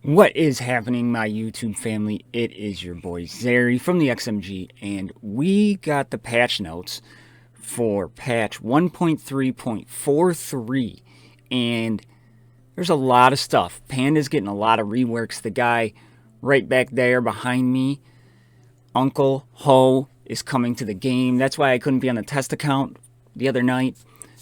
What is happening, my YouTube family? It is your boy Zary from the XMG, and we got the patch notes for patch 1.3.43, and there's a lot of stuff. Panda's getting a lot of reworks. The guy right back there behind me, Uncle Ho, is coming to the game. That's why I couldn't be on the test account the other night,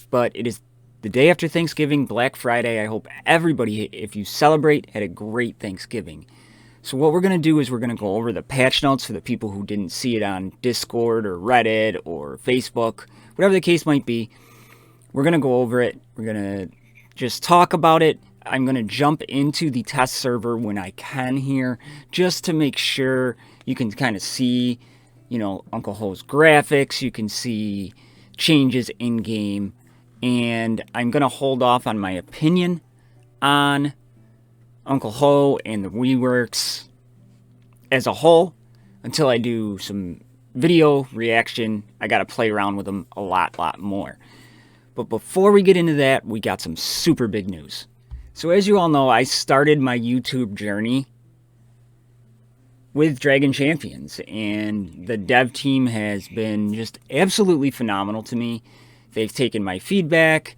but it is the day after Thanksgiving, Black Friday. I hope everybody, if you celebrate, had a great Thanksgiving. So what we're going to do is we're going to go over the patch notes for the people who didn't see it on Discord or Reddit or Facebook, whatever the case might be. We're going to go over it. We're going to just talk about it. I'm going to jump into the test server when I can here, just to make sure you can kind of see, Uncle Ho's graphics. You can see changes in-game. And I'm going to hold off on my opinion on Uncle Ho and the reworks as a whole until I do some video reaction. I got to play around with them a lot more. But before we get into that, we got some super big news. So as you all know, I started my YouTube journey with Dragon Champions, and the dev team has been just absolutely phenomenal to me. They've taken my feedback,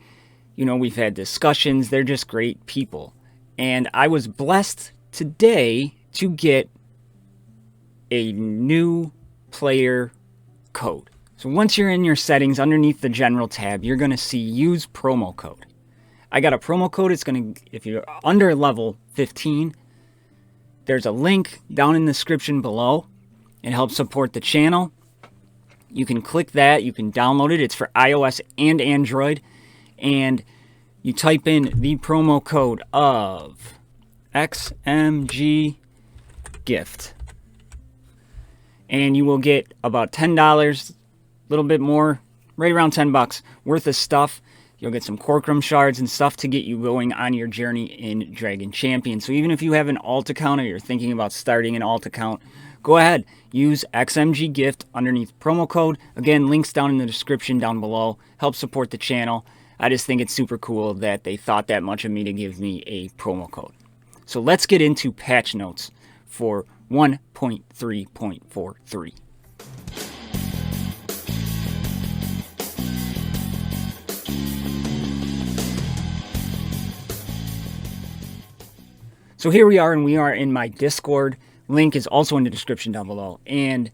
we've had discussions. They're just great people. And I was blessed today to get a new player code. So once you're in your settings, underneath the general tab, you're going to see use promo code. I got a promo code. It's going to, if you're under level 15, there's a link down in the description below. It helps support the channel. You can click that, you can download it. It's for iOS and Android. And you type in the promo code of XMG gift. And you will get about $10, a little bit more, right around $10 worth of stuff. You'll get some Corkrum shards and stuff to get you going on your journey in Dragon Champion. So even if you have an alt account or you're thinking about starting an alt account, go ahead, use XMG Gift underneath promo code. Again, links down in the description down below. Help support the channel. I just think it's super cool that they thought that much of me to give me a promo code. So let's get into patch notes for 1.3.43. So here we are, and we are in my Discord. Link is also in the description down below. And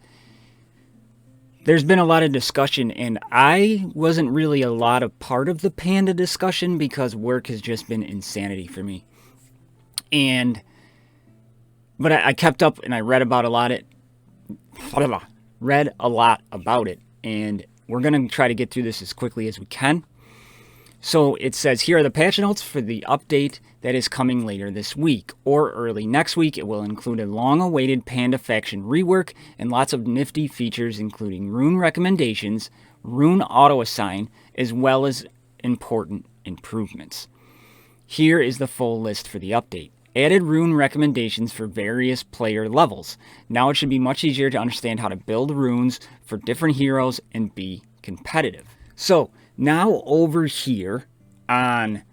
there's been a lot of discussion, and I wasn't really a lot of part of the Panda discussion because work has just been insanity for me. But I kept up and I read about a lot about it, and we're going to try to get through this as quickly as we can. So it says here are the patch notes for the update that is coming later this week or early next week. It will include a long-awaited Panda faction rework and lots of nifty features, including rune recommendations, rune auto-assign, as well as important improvements. Here is the full list for the update. Added rune recommendations for various player levels. Now it should be much easier to understand how to build runes for different heroes and be competitive. So now over here on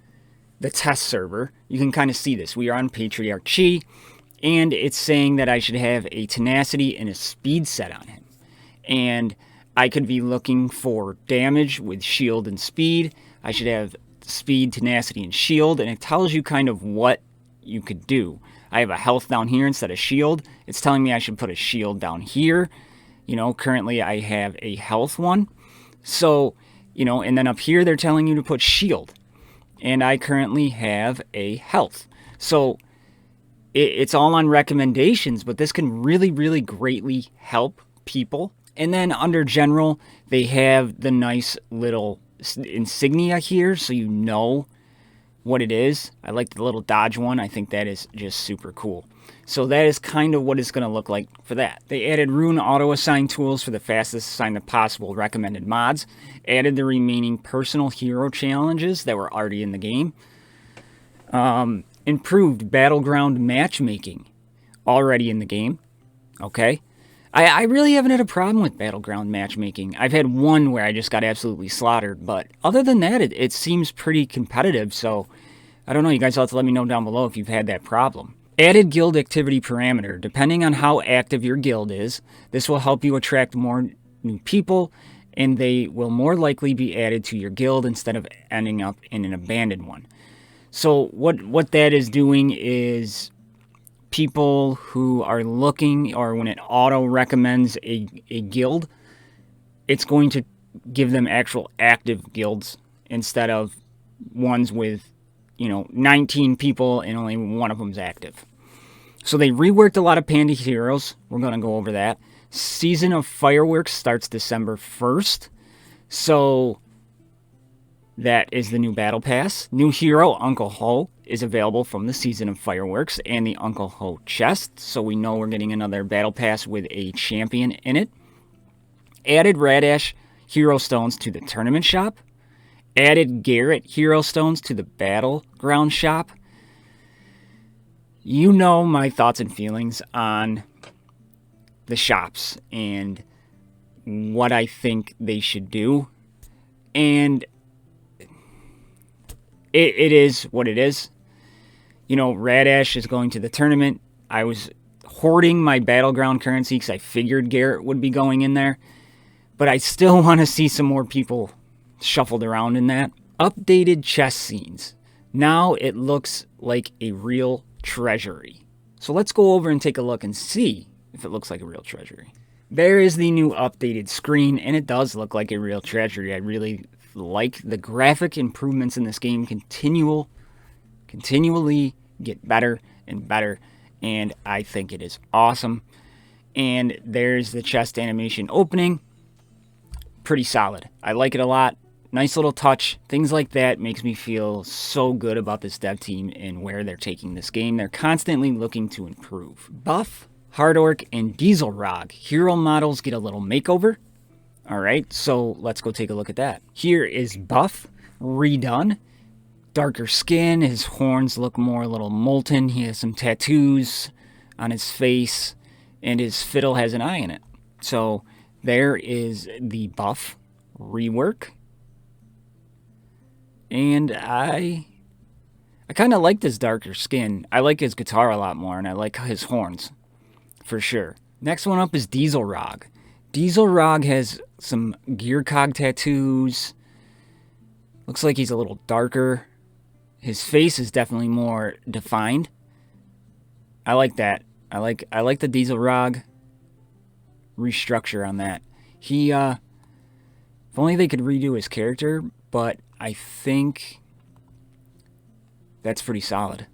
the test server, you can kind of see this. We are on Patriarch Chi, and it's saying that I should have a tenacity and a speed set on him. And I could be looking for damage with shield and speed. I should have speed, tenacity, and shield, and it tells you kind of what you could do. I have a health down here instead of shield. It's telling me I should put a shield down here. Currently I have a health one. So, and then up here they're telling you to put shield. And I currently have a health. So it's all on recommendations, but this can really, really greatly help people. And then under general, they have the nice little insignia here, so you know what it is. I like the little dodge one. I think that is just super cool. So that is kind of what it's going to look like for that. They added rune auto-assign tools for the fastest assign of possible recommended mods. Added the remaining personal hero challenges that were already in the game. Improved battleground matchmaking. Already in the game. Okay. I really haven't had a problem with battleground matchmaking. I've had one where I just got absolutely slaughtered. But other than that, it seems pretty competitive. So I don't know. You guys will have to let me know down below if you've had that problem. Added guild activity parameter. Depending on how active your guild is, this will help you attract more new people, and they will more likely be added to your guild instead of ending up in an abandoned one. So what that is doing is people who are looking, or when it auto recommends a guild, it's going to give them actual active guilds instead of ones with 19 people and only one of them's active. So they reworked a lot of Panda heroes. We're going to go over that. Season of Fireworks starts December 1st. So that is the new battle pass. New hero, Uncle Ho, is available from the Season of Fireworks and the Uncle Ho chest. So we know we're getting another battle pass with a champion in it. Added Radash hero stones to the tournament shop. Added Garrett hero stones to the battleground shop. You know my thoughts and feelings on the shops and what I think they should do. And it is what it is. Radash is going to the tournament. I was hoarding my battleground currency because I figured Garrett would be going in there. But I still want to see some more people shuffled around in that. Updated chest scenes. Now it looks like a real treasury. So let's go over and take a look and see if it looks like a real treasury. There is the new updated screen, and it does look like a real treasury. I really like the graphic improvements in this game. Continually get better and better, and I think it is awesome. And there's the chest animation opening. Pretty solid. I like it a lot. Nice little touch. Things like that makes me feel so good about this dev team and where they're taking this game. They're constantly looking to improve. Buff, Hard Orc, and Diesel Rog hero models get a little makeover. Alright, so let's go take a look at that. Here is Buff, redone. Darker skin, his horns look more a little molten. He has some tattoos on his face, and his fiddle has an eye in it. So there is the Buff rework. And I kind of like this darker skin. I like his guitar a lot more, and I like his horns, for sure. Next one up is Diesel Rog. Diesel Rog has some gear cog tattoos. Looks like he's a little darker. His face is definitely more defined. I like that. I like the Diesel Rog restructure on that. He, if only they could redo his character, but I think that's pretty solid.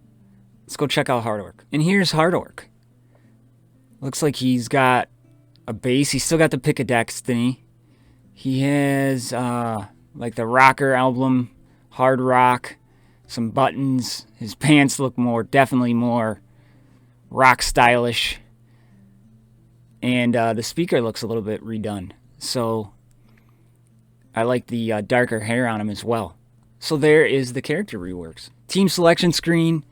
Let's go check out Hard Orc. And here's Hard Orc. Looks like he's got a base. He's still got the Pick of Destiny. He has like the rocker album, hard rock, some buttons. His pants look definitely more rock stylish. And the speaker looks a little bit redone. So I like the darker hair on him as well. So there is the character reworks. Team selection screen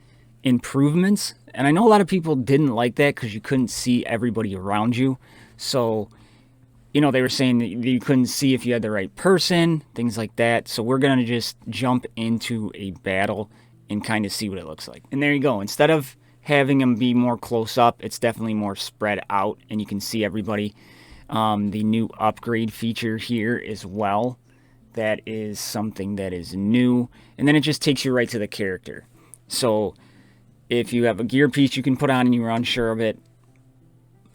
improvements. And I know a lot of people didn't like that because you couldn't see everybody around you. So, they were saying that you couldn't see if you had the right person, things like that. So we're going to just jump into a battle and kind of see what it looks like. And there you go. Instead of having them be more close up, it's definitely more spread out and you can see everybody. The new upgrade feature here as well. That is something that is new. And then it just takes you right to the character. So if you have a gear piece you can put on and you're unsure of it,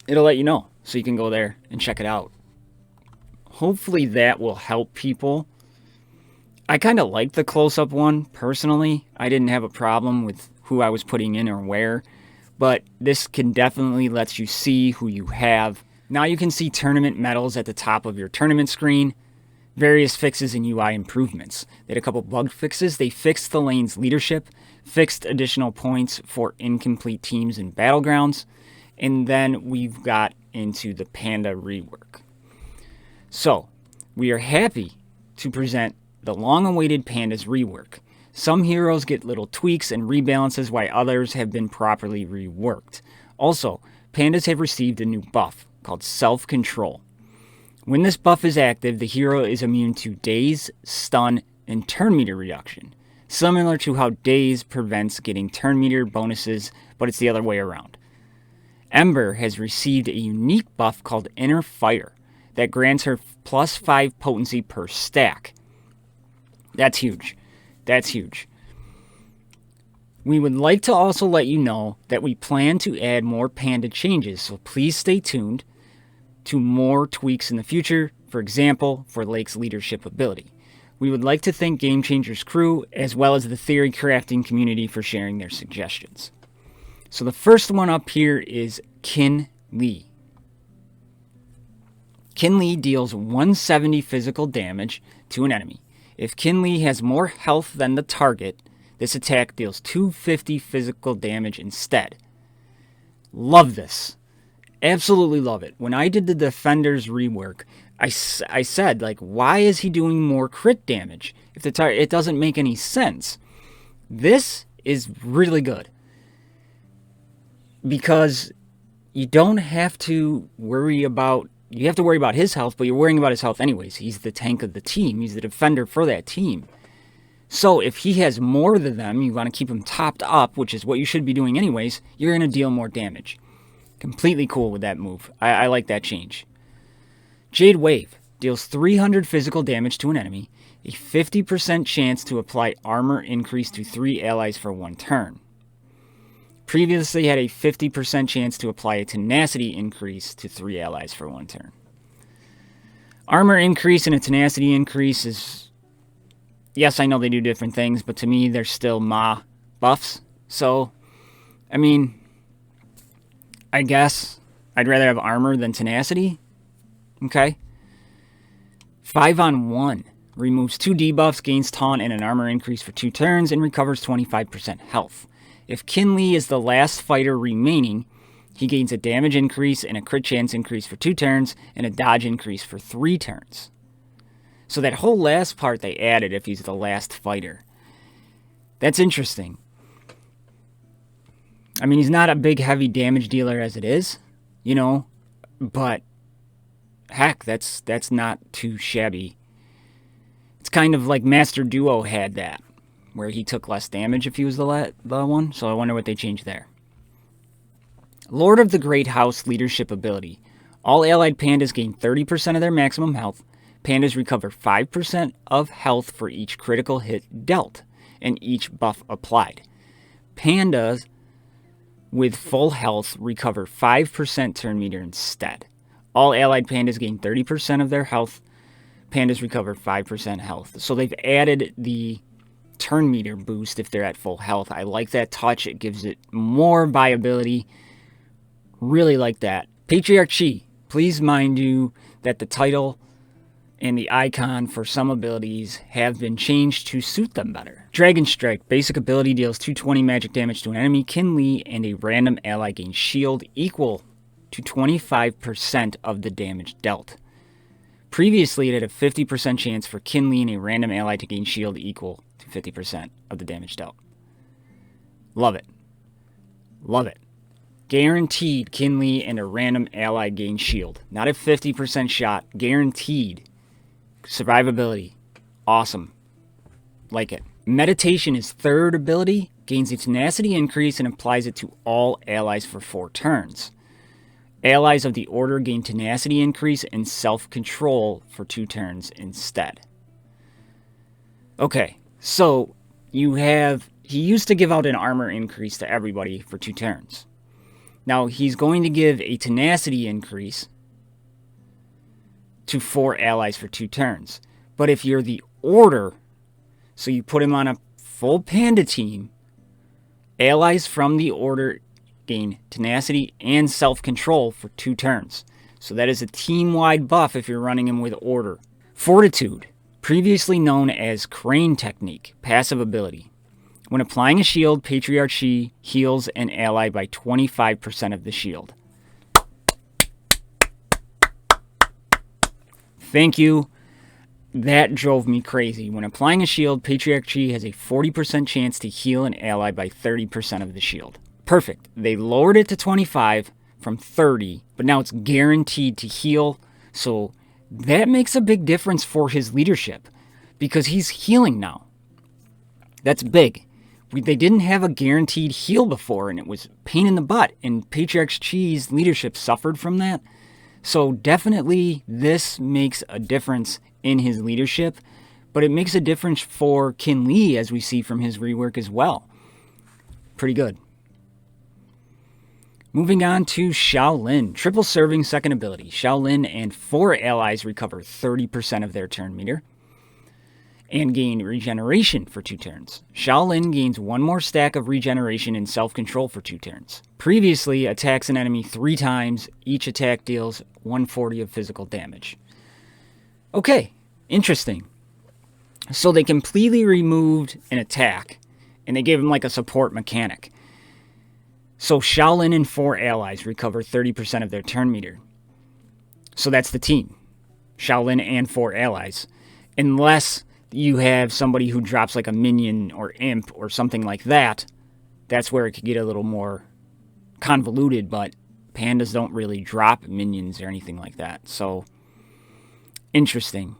it'll let you know. So you can go there and check it out. Hopefully that will help people. I kind of like the close-up one, personally. I didn't have a problem with who I was putting in or where. But this can definitely let you see who you have. Now you can see tournament medals at the top of your tournament screen. Various fixes and UI improvements. They had a couple bug fixes. They fixed the lane's leadership. Fixed additional points for incomplete teams and battlegrounds. And then we've got into the Panda rework. So, we are happy to present the long-awaited Pandas rework. Some heroes get little tweaks and rebalances while others have been properly reworked. Also, Pandas have received a new buff called Self-Control. When this buff is active, the hero is immune to daze, stun, and turn meter reduction. similar to how Daze prevents getting turn meter bonuses, but it's the other way around. Ember has received a unique buff called Inner Fire that grants her plus 5 potency per stack. That's huge. That's huge. We would like to also let you know that we plan to add more Panda changes, so please stay tuned to more tweaks in the future, for example, for Lake's leadership ability. We would like to thank Game Changers crew as well as the theory crafting community for sharing their suggestions. So the first one up here is Kin Lee. Kin Lee deals 170 physical damage to an enemy. If Kin Lee has more health than the target, this attack deals 250 physical damage instead. Love this. Absolutely love it. When I did the Defenders rework, I said, like, why is he doing more crit damage? If the target, it doesn't make any sense. This is really good. Because you don't have to worry about, you have to worry about his health, but you're worrying about his health anyways. He's the tank of the team. He's the defender for that team. So if he has more than them, you want to keep him topped up, which is what you should be doing anyways, you're going to deal more damage. Completely cool with that move. I like that change. Jade Wave deals 300 physical damage to an enemy, a 50% chance to apply armor increase to 3 allies for 1 turn. Previously had a 50% chance to apply a tenacity increase to 3 allies for 1 turn. Armor increase and a tenacity increase is... Yes, I know they do different things, but to me, they're still Ma buffs. So, I mean, I guess I'd rather have armor than tenacity. Okay. 5-on-1 removes 2 debuffs, gains taunt and an armor increase for 2 turns, and recovers 25% health. If Kin Lee is the last fighter remaining, he gains a damage increase and a crit chance increase for 2 turns, and a dodge increase for 3 turns. So that whole last part they added if he's the last fighter. That's interesting. I mean, he's not a big, heavy damage dealer as it is, you know, but heck, that's not too shabby. It's kind of like Master Duo had that, where he took less damage if he was the one, so I wonder what they changed there. Lord of the Great House leadership ability. All allied pandas gain 30% of their maximum health. Pandas recover 5% of health for each critical hit dealt, and each buff applied. Pandas with full health recover 5% turn meter instead. All allied pandas gain 30% of their health. Pandas recover 5% health. So they've added the turn meter boost if they're at full health. I like that touch. It gives it more viability. Really like that. Patriarchy. Please mind you that the title and the icon for some abilities have been changed to suit them better. Dragon Strike. Basic ability deals 220 magic damage to an enemy. Kin Lee and a random ally gain shield equal to 25% of the damage dealt. Previously, it had a 50% chance for Kin Lee and a random ally to gain shield equal to 50% of the damage dealt. Love it. Love it. Guaranteed Kin Lee and a random ally gain shield. Not a 50% shot. Guaranteed. Survivability. Awesome. Like it. Meditation is third ability. Gains a tenacity increase and applies it to all allies for 4 turns. Allies of the order gain tenacity increase and self-control for 2 turns instead. Okay, so you have... He used to give out an armor increase to everybody for 2 turns. Now he's going to give a tenacity increase to 4 allies for 2 turns. But if you're the order, so you put him on a full panda team, allies from the order gain tenacity and self-control for 2 turns. So that is a team-wide buff if you're running him with order. Fortitude, previously known as Crane Technique, passive ability. When applying a shield, Patriarchy heals an ally by 25% of the shield. Thank you. That drove me crazy. When applying a shield, Patriarchy has a 40% chance to heal an ally by 30% of the shield. Perfect. They lowered it to 25 from 30, but now it's guaranteed to heal. So that makes a big difference for his leadership because he's healing now. That's big. They didn't have a guaranteed heal before, and it was pain in the butt, and Patriarch Chi's leadership suffered from that. So definitely this makes a difference in his leadership, but it makes a difference for Kin Lee, as we see from his rework as well. Pretty good. Moving on to Shaolin. Triple serving second ability. Shaolin and 4 allies recover 30% of their turn meter and gain regeneration for 2 turns. Shaolin gains 1 more stack of regeneration and self-control for 2 turns. Previously, attacks an enemy 3 times. Each attack deals 140 of physical damage. Okay, interesting. So they completely removed an attack, and they gave him like a support mechanic. So Shaolin and 4 allies recover 30% of their turn meter. So that's the team. Shaolin and 4 allies. Unless you have somebody who drops like a minion or imp or something like that, that's where it could get a little more convoluted, but pandas don't really drop minions or anything like that. So, interesting.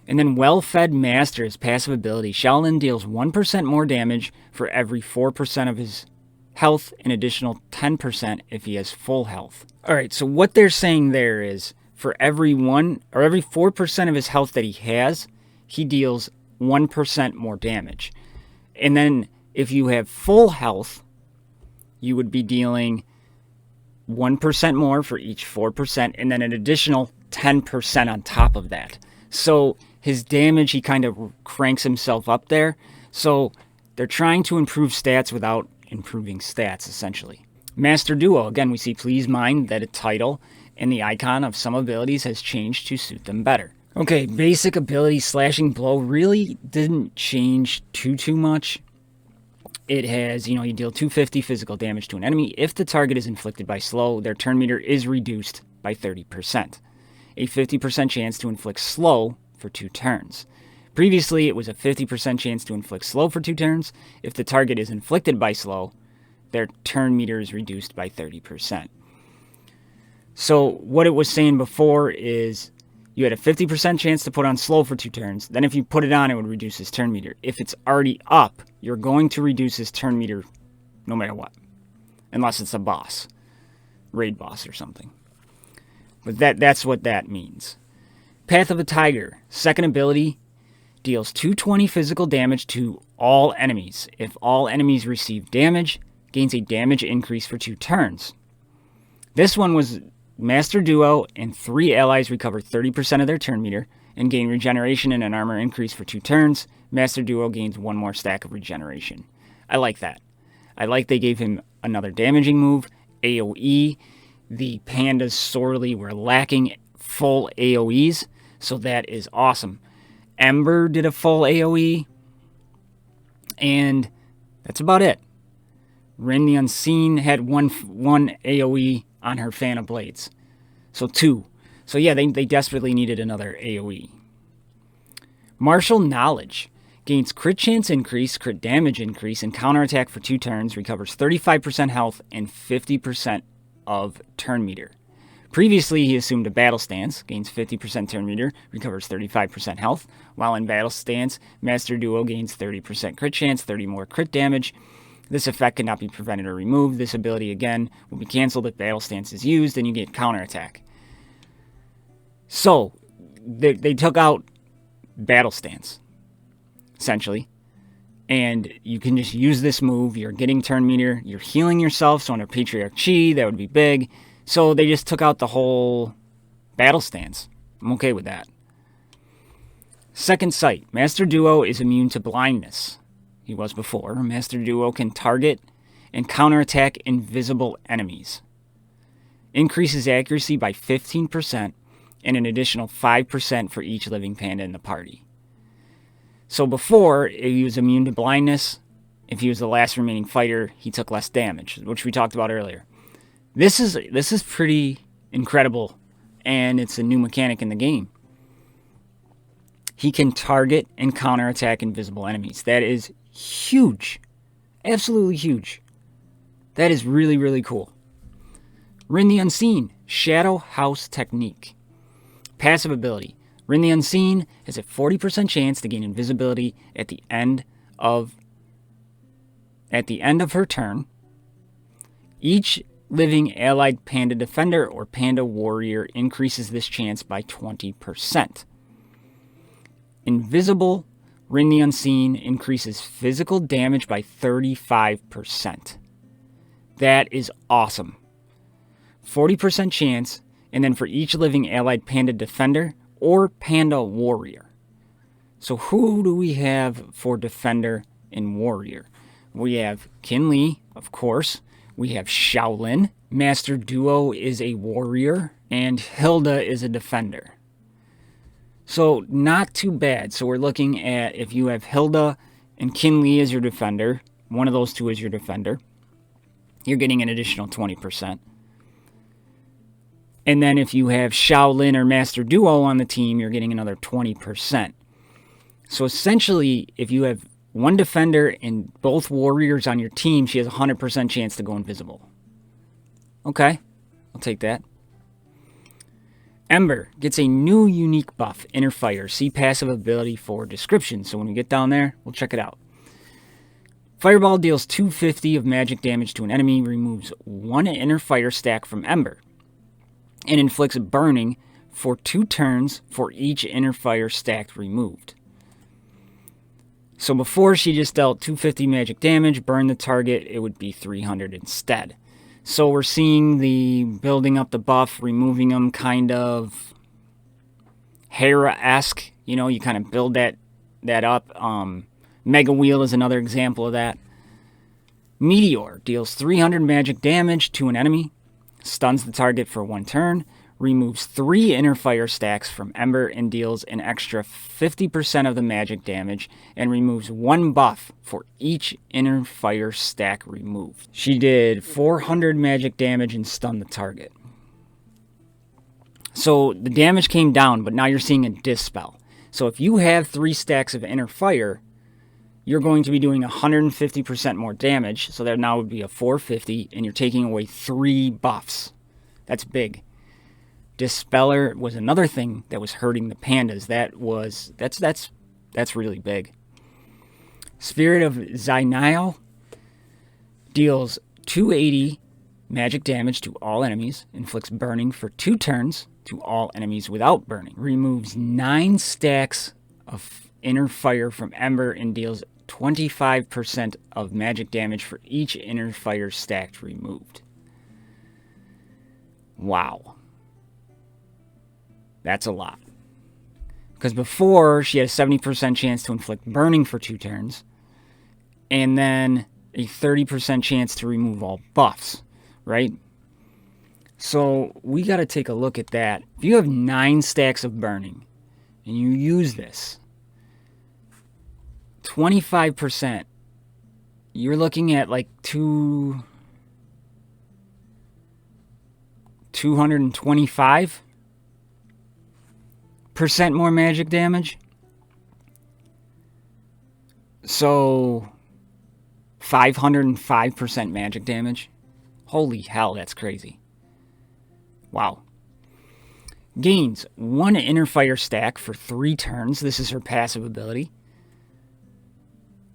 And then Well-Fed Master is passive ability. Shaolin deals 1% more damage for every 4% of his health, an additional 10% if he has full health. Alright, so what they're saying there is for every 4% of his health that he has, he deals 1% more damage. And then if you have full health, you would be dealing 1% more for each 4%, and then an additional 10% on top of that. So his damage, he kind of cranks himself up there. So they're trying to improve stats without improving stats, essentially. Master Duo, again, we see please mind that a title and the icon of some abilities has changed to suit them better. Okay, basic ability Slashing Blow really didn't change too much. It has, you deal 250 physical damage to an enemy. If the target is inflicted by slow, their turn meter is reduced by 30%. A 50% chance to inflict slow for 2 turns. Previously, it was a 50% chance to inflict slow for 2 turns. If the target is inflicted by slow, their turn meter is reduced by 30%. So what it was saying before is you had a 50% chance to put on slow for 2 turns. Then if you put it on, it would reduce his turn meter. If it's already up, you're going to reduce his turn meter no matter what. Unless it's a boss. Raid boss or something. But that's what that means. Path of a Tiger. Second ability. Deals 220 physical damage to all enemies. If all enemies receive damage, gains a damage increase for 2 turns. This one was Master Duo and 3 allies recover 30% of their turn meter and gain regeneration and an armor increase for 2 turns. Master Duo gains 1 more stack of regeneration. I like that. I like they gave him another damaging move, AoE. The pandas sorely were lacking full AoEs, so that is awesome. Ember did a full AoE, and that's about it. Rin the Unseen had one AoE on her Fan of Blades. So 2. So yeah, they desperately needed another AoE. Martial Knowledge. Gains crit chance increase, crit damage increase, and counterattack for 2 turns. Recovers 35% health and 50% of turn meter. Previously, he assumed a battle stance, gains 50% turn meter, recovers 35% health. While in battle stance, Master Duo gains 30% crit chance, 30 more crit damage. This effect cannot be prevented or removed. This ability, again, will be cancelled if battle stance is used, and you get counterattack. So, they took out battle stance, essentially. And you can just use this move. You're getting turn meter. You're healing yourself. So under Patriarch Chi, that would be big. So they just took out the whole battle stance. I'm okay with that. Second Sight. Master Duo is immune to blindness. He was before. Master Duo can target and counterattack invisible enemies. Increases accuracy by 15% and an additional 5% for each living panda in the party. So before, he was immune to blindness. If he was the last remaining fighter, he took less damage, which we talked about earlier. This is pretty incredible, and it's a new mechanic in the game. He can target and counterattack invisible enemies. That is huge. Absolutely huge. That is really, really cool. Rin the Unseen. Shadow House Technique. Passive ability. Rin the Unseen has a 40% chance to gain invisibility at the end of At the end of her turn, each living allied panda defender or panda warrior increases this chance by 20%. Invisible, Rin the Unseen increases physical damage by 35%. That is awesome. 40% chance, and then for each living allied panda defender or panda warrior. So who do we have for defender and warrior? We have Qin Li, of course. We have Shaolin. Master Duo is a warrior, and Hilda is a defender. So not too bad. So we're looking at if you have Hilda and Qin Li as your defender, one of those two is your defender, you're getting an additional 20%. And then if you have Shaolin or Master Duo on the team, you're getting another 20%. So essentially, if you have one defender and both warriors on your team, she has a 100% chance to go invisible. Okay, I'll take that. Ember gets a new unique buff, Inner Fire. See passive ability for description. So when we get down there, we'll check it out. Fireball deals 250 of magic damage to an enemy, removes 1 Inner Fire stack from Ember, and inflicts burning for 2 turns for each Inner Fire stack removed. So before she just dealt 250 magic damage, burn the target, it would be 300 instead. So we're seeing the building up the buff, removing them kind of Hera-esque. You know, you kind of build that up. Mega Wheel is another example of that. Meteor deals 300 magic damage to an enemy, stuns the target for 1 turn, removes 3 Inner Fire stacks from Ember and deals an extra 50% of the magic damage and removes 1 buff for each Inner Fire stack removed. She did 400 magic damage and stunned the target. So the damage came down, but now you're seeing a dispel. So if you have 3 stacks of Inner Fire, you're going to be doing 150% more damage. So that now would be a 450, and you're taking away 3 buffs. That's big. Dispeller was another thing that was hurting the pandas. That's really big. Spirit of Zainao deals 280 magic damage to all enemies, inflicts burning for 2 turns to all enemies without burning, removes 9 stacks of Inner Fire from Ember and deals 25% of magic damage for each Inner Fire stack removed. Wow. That's a lot. Because before, she had a 70% chance to inflict burning for 2 turns, and then a 30% chance to remove all buffs, right? So we got to take a look at that. If you have 9 stacks of burning, and you use this, 25%, you're looking at like 225% more magic damage. So 505% magic damage. Holy hell, that's crazy. Wow. Gains 1 Inner Fire stack for 3 turns. This is her passive ability.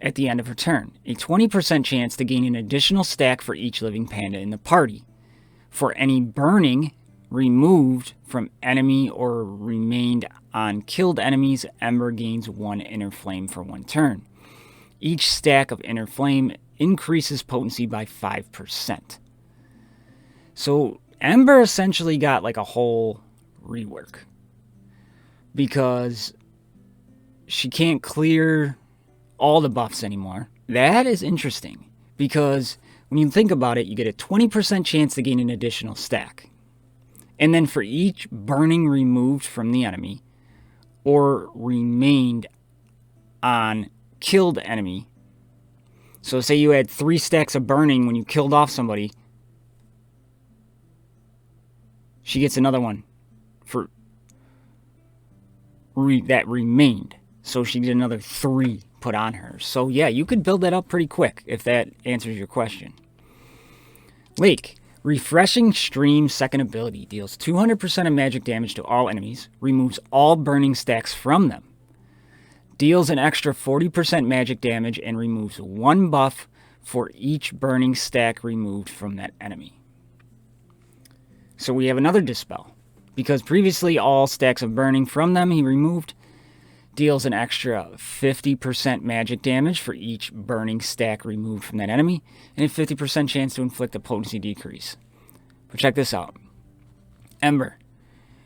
At the end of her turn, a 20% chance to gain an additional stack for each living panda in the party. For any burning removed from enemy or remained on killed enemies, Ember gains 1 Inner Flame for 1 turn. Each stack of Inner Flame increases potency by 5%. So Ember essentially got like a whole rework, because she can't clear all the buffs anymore. That is interesting, because when you think about it, you get a 20% chance to gain an additional stack. And then for each burning removed from the enemy or remained on killed enemy. So say you had 3 stacks of burning when you killed off somebody, she gets another one for that remained. So she did another 3 put on her. So yeah, you could build that up pretty quick if that answers your question. Lake. Refreshing Stream second ability deals 200% of magic damage to all enemies, removes all burning stacks from them, deals an extra 40% magic damage, and removes 1 buff for each burning stack removed from that enemy. So we have another dispel. Because previously all stacks of burning from them he removed deals an extra 50% magic damage for each burning stack removed from that enemy, and a 50% chance to inflict a potency decrease. But check this out. Ember.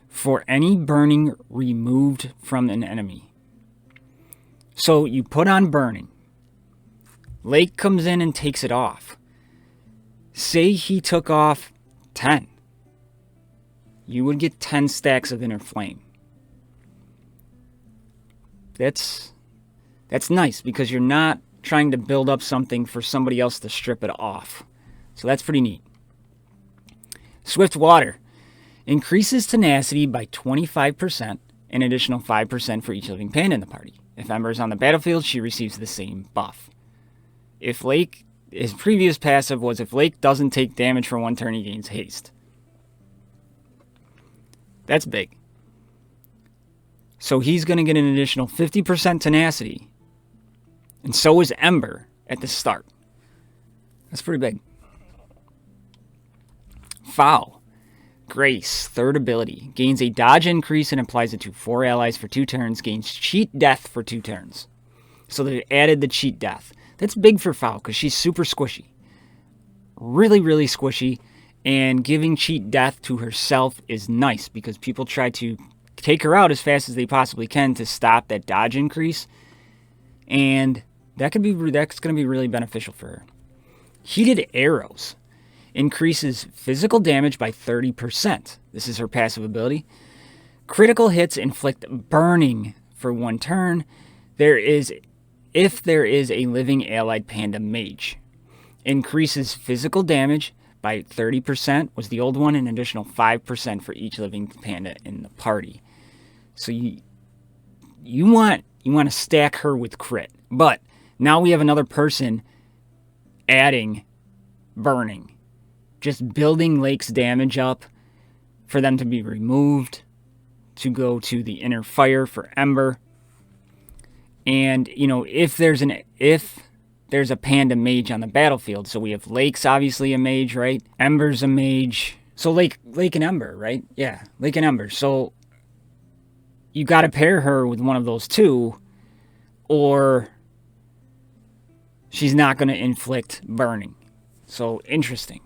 For any burning removed from an enemy. So you put on burning. Lake comes in and takes it off. Say he took off 10. You would get 10 stacks of inner flame. That's nice because you're not trying to build up something for somebody else to strip it off. So that's pretty neat. Swift Water increases tenacity by 25%, an additional 5% for each living panda in the party. If Ember is on the battlefield, she receives the same buff. If Lake, his previous passive was if Lake doesn't take damage for one turn, he gains haste. That's big. So he's going to get an additional 50% tenacity. And so is Ember at the start. That's pretty big. Foul. Grace, third ability. Gains a dodge increase and applies it to 4 allies for 2 turns. Gains cheat death for 2 turns. So they added the cheat death. That's big for Foul because she's super squishy. Really, really squishy. And giving cheat death to herself is nice because people try to take her out as fast as they possibly can to stop that dodge increase. And that's going to be really beneficial for her. Heated Arrows increases physical damage by 30%. This is her passive ability. Critical hits inflict burning for 1 turn. If there is a living allied panda mage. Increases physical damage by 30% was the old one, an additional 5% for each living panda in the party. So you want to stack her with crit. But now we have another person adding burning. Just building Lake's damage up for them to be removed, to go to the inner fire for Ember. And, if there's a panda mage on the battlefield, so we have Lake's obviously a mage, right? Ember's a mage. So Lake and Ember, right? Yeah, Lake and Ember. So you got to pair her with one of those two, or she's not going to inflict burning. So interesting.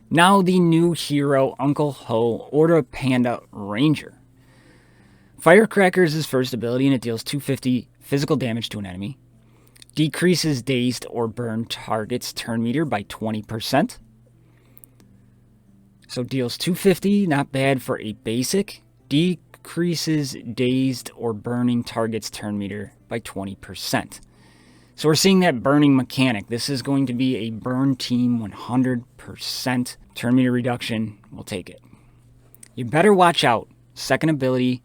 Now the new hero, Uncle Ho, Order of Panda Ranger. Firecracker is his first ability, and it deals 250 physical damage to an enemy. Decreases dazed or burned target's turn meter by 20%. So deals 250, not bad for a basic. Decreases dazed or burning target's turn meter by 20%. So we're seeing that burning mechanic. This is going to be a burn team 100%. Turn meter reduction, we'll take it. You better watch out. Second ability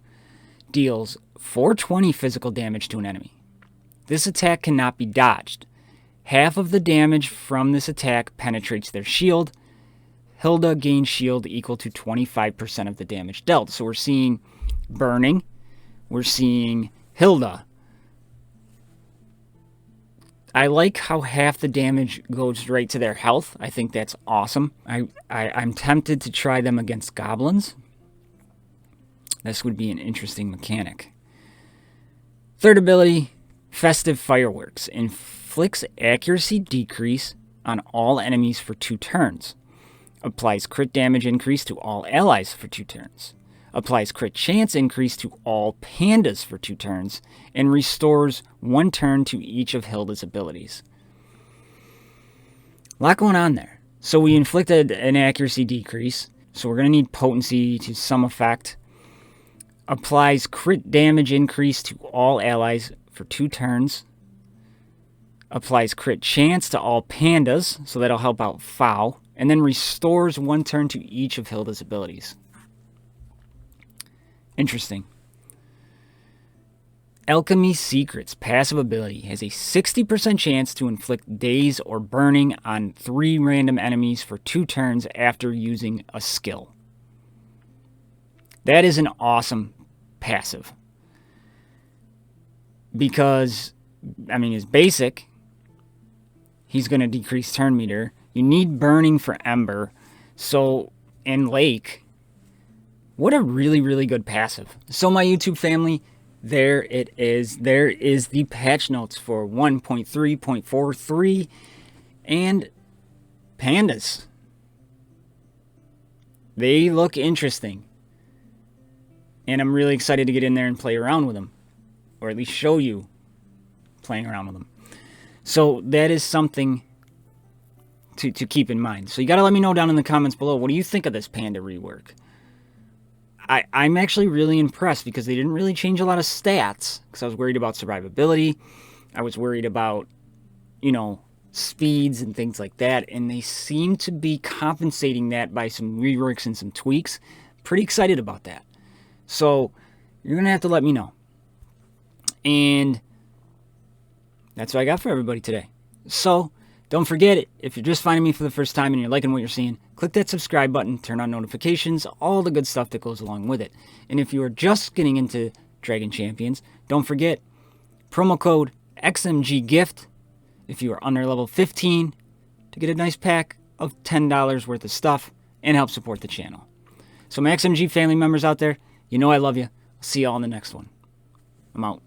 deals 420 physical damage to an enemy. This attack cannot be dodged. Half of the damage from this attack penetrates their shield. Hilda gains shield equal to 25% of the damage dealt. So we're seeing burning. We're seeing Hilda. I like how half the damage goes right to their health. I think that's awesome. I'm tempted to try them against goblins. This would be an interesting mechanic. Third ability, Festive Fireworks. Inflicts accuracy decrease on all enemies for 2 turns. Applies crit damage increase to all allies for 2 turns. Applies crit chance increase to all pandas for 2 turns. And restores 1 turn to each of Hilda's abilities. A lot going on there. So we inflicted an accuracy decrease. So we're going to need potency to some effect. Applies crit damage increase to all allies for 2 turns. Applies crit chance to all pandas, so that'll help out Foul. And then restores 1 turn to each of Hilda's abilities. Interesting. Alchemy Secrets passive ability has a 60% chance to inflict daze or burning on 3 random enemies for 2 turns after using a skill. That is an awesome passive. Because, it's basic. he's going to decrease turn meter. You need burning for ember. So, and lake. What a really, really good passive. So my YouTube family, there it is. There is the patch notes for 1.3.43 and Pandas. They look interesting. And I'm really excited to get in there and play around with them. Or at least show you playing around with them. So that is something to keep in mind. So you got to let me know down in the comments below. What do you think of this Panda rework? I'm actually really impressed because they didn't really change a lot of stats. Because I was worried about survivability. I was worried about, you know, speeds and things like that. And they seem to be compensating that by some reworks and some tweaks. Pretty excited about that. So you're going to have to let me know. And that's what I got for everybody today. So don't forget it. If you're just finding me for the first time and you're liking what you're seeing, click that subscribe button, turn on notifications, all the good stuff that goes along with it. And if you are just getting into Dragon Champions, don't forget promo code XMGGIFT if you are under level 15 to get a nice pack of $10 worth of stuff and help support the channel. So my XMG family members out there, you know I love you. I'll see you all in the next one. I'm out.